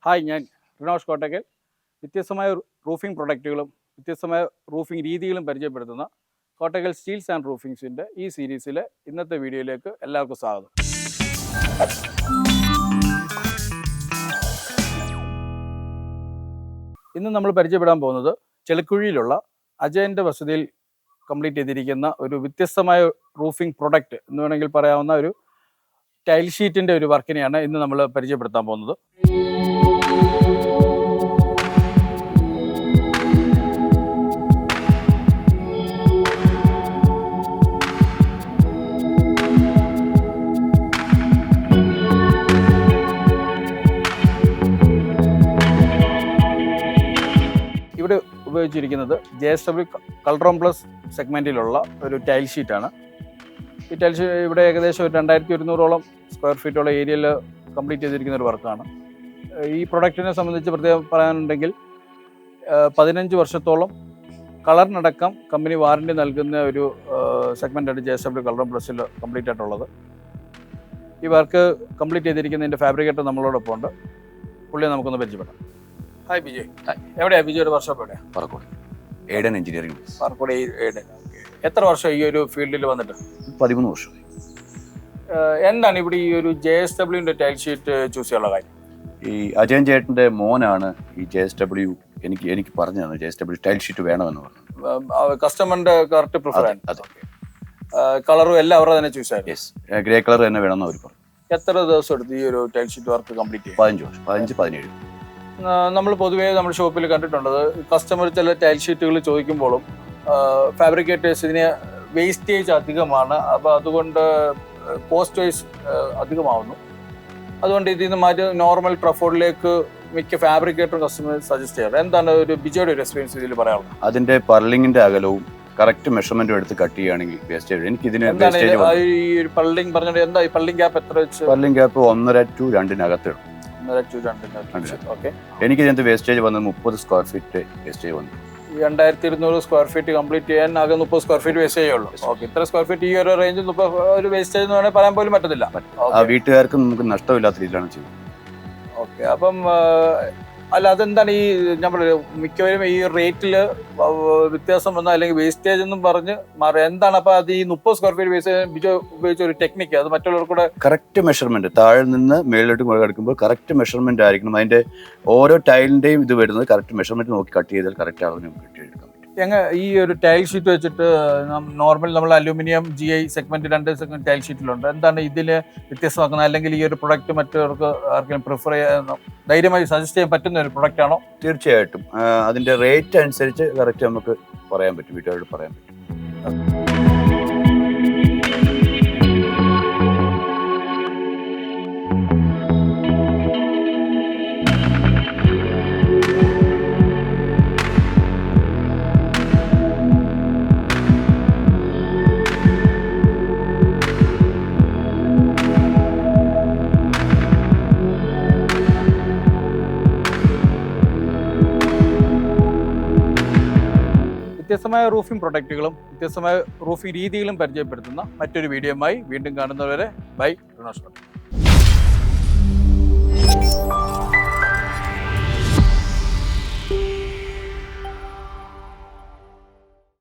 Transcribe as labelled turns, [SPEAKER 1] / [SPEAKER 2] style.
[SPEAKER 1] Hi, ഞാൻ റിനോഷ് കോട്ടക്കൽ. വ്യത്യസ്തമായ roofing പ്രൊഡക്റ്റുകളും വ്യത്യസ്തമായ റൂഫിംഗ് രീതികളും പരിചയപ്പെടുത്തുന്ന കോട്ടക്കൽ സ്റ്റീൽസ് ആൻഡ് റൂഫിംഗ്സിൻ്റെ ഈ സീരീസിലെ ഇന്നത്തെ വീഡിയോയിലേക്ക് എല്ലാവർക്കും സ്വാഗതം. ഇന്ന് നമ്മൾ പരിചയപ്പെടാൻ പോകുന്നത് ചെളിക്കുഴിയിലുള്ള അജയൻ്റെ വസതിയിൽ കംപ്ലീറ്റ് ചെയ്തിരിക്കുന്ന ഒരു വ്യത്യസ്തമായ റൂഫിംഗ് പ്രൊഡക്റ്റ് എന്ന് വേണമെങ്കിൽ പറയാവുന്ന ഒരു ടൈൽ ഷീറ്റിൻ്റെ ഒരു വർക്കിനെയാണ് ഇന്ന് നമ്മൾ പരിചയപ്പെടുത്താൻ പോകുന്നത്. ഇവിടെ ഉപയോഗിച്ചിരിക്കുന്നത് JSW കളർ പ്ലസ് സെഗ്മെൻറ്റിലുള്ള ഒരു ടൈൽ ഷീറ്റാണ്. ഈ ടൈൽ ഷീറ്റ് ഇവിടെ ഏകദേശം ഒരു 2100ഓളം സ്ക്വയർ ഫീറ്റോളം ഏരിയയിൽ കംപ്ലീറ്റ് ചെയ്തിരിക്കുന്ന ഒരു വർക്കാണ്. ഈ പ്രൊഡക്റ്റിനെ സംബന്ധിച്ച് പ്രത്യേകം പറയാനുണ്ടെങ്കിൽ 15 വർഷത്തോളം കളറിനടക്കം കമ്പനി വാറണ്ടി നൽകുന്ന ഒരു സെഗ്മെൻറ്റാണ് JSW കളർ പ്ലസിൽ കംപ്ലീറ്റ് ആയിട്ടുള്ളത്. ഈ വർക്ക് കംപ്ലീറ്റ് ചെയ്തിരിക്കുന്നതിൻ്റെ ഫാബ്രിക്കേറ്റർ നമ്മളോടൊപ്പം ഉണ്ട്. പുള്ളിയെ നമുക്കൊന്ന് പരിചയപ്പെടാം. ഹായ് ബിജയ്. എവിടെയാണ് ബിജയുടെ വർക്ക്ഷോപ്പ്? എവിടെയാണ്?
[SPEAKER 2] Parakkode Eden engineering.
[SPEAKER 1] Parakkode Eden. എത്ര വർഷം ഈ ഒരു ഫീൽഡിൽ വന്നിട്ട്?
[SPEAKER 2] 13 വർഷം.
[SPEAKER 1] എന്താണ് ഇവിടെ ഈ ഒരു JSWന്റെ ടൈൽ ഷീറ്റ് ചൂസ് ചെയ്യാനുള്ള കാര്യം?
[SPEAKER 2] ഈ അജയൻ ചേട്ടൻ്റെ മോനാണ് ഈ JSW എനിക്ക് പറഞ്ഞു തന്നത്. JSW ടൈൽ ഷീറ്റ് വേണമെന്ന് പറഞ്ഞു.
[SPEAKER 1] കസ്റ്റമറിന്റെ കറക്റ്റ് പ്രിഫറൻസ്.
[SPEAKER 2] അതെ.
[SPEAKER 1] കളറും എല്ലാം അവരുടെ തന്നെ ചൂസ് ആയിരുന്നു.
[SPEAKER 2] യെസ്, ഗ്രേ കളർ തന്നെ വേണമെന്ന് അവർ പറഞ്ഞു.
[SPEAKER 1] എത്ര ദിവസം എടുത്ത് ഈ ഒരു ടൈൽ ഷീറ്റ് വർക്ക് കംപ്ലീറ്റ് ചെയ്യാൻ?
[SPEAKER 2] 15 വർഷം, 15-17.
[SPEAKER 1] നമ്മൾ പൊതുവേ നമ്മുടെ ഷോപ്പിൽ കണ്ടിട്ടുള്ളത് കസ്റ്റമർ ചില ടൈൽ ഷീറ്റുകൾ ചോദിക്കുമ്പോഴും ഫാബ്രിക്കേറ്റേഴ്സ് ഇതിന് വേസ്റ്റേജ് അധികമാണ്, അപ്പോൾ അതുകൊണ്ട് കോസ്റ്റ് വൈസ് അധികമാവുന്നു. അതുകൊണ്ട് ഇതിൽ നിന്ന് മാറ്റി നോർമൽ ട്രഫോർഡിലേക്ക് മിക്ക ഫാബ്രിക്കേറ്ററും കസ്റ്റമർ സജസ്റ്റ് ചെയ്യാറ്. എന്താണ് ഒരു ബിജോയുടെ ഒരു എക്സ്പീരിയൻസ് ഇതിൽ പറയാനുള്ളത്?
[SPEAKER 2] അതിന്റെ പർലിങ്ങിന്റെ അകലവും കറക്റ്റ് മെഷർമെന്റും എടുത്ത് കട്ട് ചെയ്യുകയാണെങ്കിൽ വേസ്റ്റേജ്. എനിക്ക് ഇതിന്
[SPEAKER 1] ഈ പള്ളിങ് പറഞ്ഞിട്ട് എന്താ ഈ പള്ളിങ് ഗ്യാപ്പ് എത്ര വെച്ച്?
[SPEAKER 2] പർലിംഗ് ഗ്യാപ്പ് 1.5 to 2 എനിക്ക് ഇതിനകത്ത് വേസ്റ്റേജ് വന്നത് 30 സ്ക്വയർ ഫീറ്റ് വേസ്റ്റേജ് വന്നു.
[SPEAKER 1] 2200 സ്ക്വയർ ഫീറ്റ് കംപ്ലീറ്റ് ചെയ്യാൻ ആകെ 30 സ്ക്വയർ ഫീറ്റ് വേസ്റ്റേജേ ഉള്ളൂ. ഓക്കെ, ഇത്ര സ്ക്വയർ ഫീറ്റ് ഈ ഒരു റേഞ്ചിൽ ഒരു വേസ്റ്റേജ് എന്ന് വേണമെങ്കിൽ പറയാൻ പോലും പറ്റത്തില്ല.
[SPEAKER 2] ആ വീട്ടുകാർക്ക് നമുക്ക് നഷ്ടമില്ലാത്ത രീതിയിലാണ് ചെയ്യുന്നത്.
[SPEAKER 1] ഓക്കെ, അപ്പം അല്ല അതെന്താണ് ഈ നമ്മൾ മിക്കവരും ഈ റേറ്റിൽ വ്യത്യാസം വന്നാൽ അല്ലെങ്കിൽ വേസ്റ്റേജ് എന്നും പറഞ്ഞ് മാറി എന്താണ്? അപ്പൊ അത് ഈ 30 സ്ക്വയർ ഫീറ്റ് വേസ്റ്റേജ് ഉപയോഗിച്ച ഒരു ടെക്നിക്ക് അത് മറ്റുള്ളവർക്കൂടെ
[SPEAKER 2] കറക്റ്റ് മെഷർമെന്റ് താഴെ നിന്ന് മേളിലോട്ട് എടുക്കുമ്പോൾ കറക്റ്റ് മെഷർമെന്റ് ആയിരിക്കണം. അതിന്റെ ഓരോ ടൈലിന്റെയും ഇത് വരുന്നത് കറക്റ്റ് മെഷർമെന്റ് നോക്കി കട്ട് ചെയ്താൽ കറക്റ്റ് ആണെന്ന് നമുക്ക് കിട്ടിയെടുക്കാൻ പറ്റും.
[SPEAKER 1] ഈ ഒരു ടൈൽ ഷീറ്റ് വെച്ചിട്ട് നോർമൽ നമ്മൾ aluminium GI segment 2 segment tile ഷീറ്റിലുണ്ട്. എന്താണ് ഇതിൽ വ്യത്യസ്തമാക്കുന്നത്? അല്ലെങ്കിൽ ഈ ഒരു പ്രൊഡക്റ്റ് മറ്റവർക്ക് ആർക്കെങ്കിലും പ്രിഫർ ചെയ്യാൻ ധൈര്യമായി സജസ്റ്റ് ചെയ്യാൻ പറ്റുന്ന ഒരു പ്രൊഡക്റ്റ് ആണോ?
[SPEAKER 2] തീർച്ചയായിട്ടും അതിന്റെ റേറ്റ് അനുസരിച്ച് കറക്റ്റ് നമുക്ക് പറയാൻ പറ്റും, വീട്ടുകാരോട് പറയാൻ പറ്റും.
[SPEAKER 1] വ്യത്യസ്തമായ റൂഫിംഗ് പ്രൊഡക്റ്റുകളും വ്യത്യസ്തമായ റൂഫിംഗ് രീതികളും പരിചയപ്പെടുത്തുന്ന മറ്റൊരു വീഡിയോയുമായി വീണ്ടും കാണുന്നവരെ ബൈ.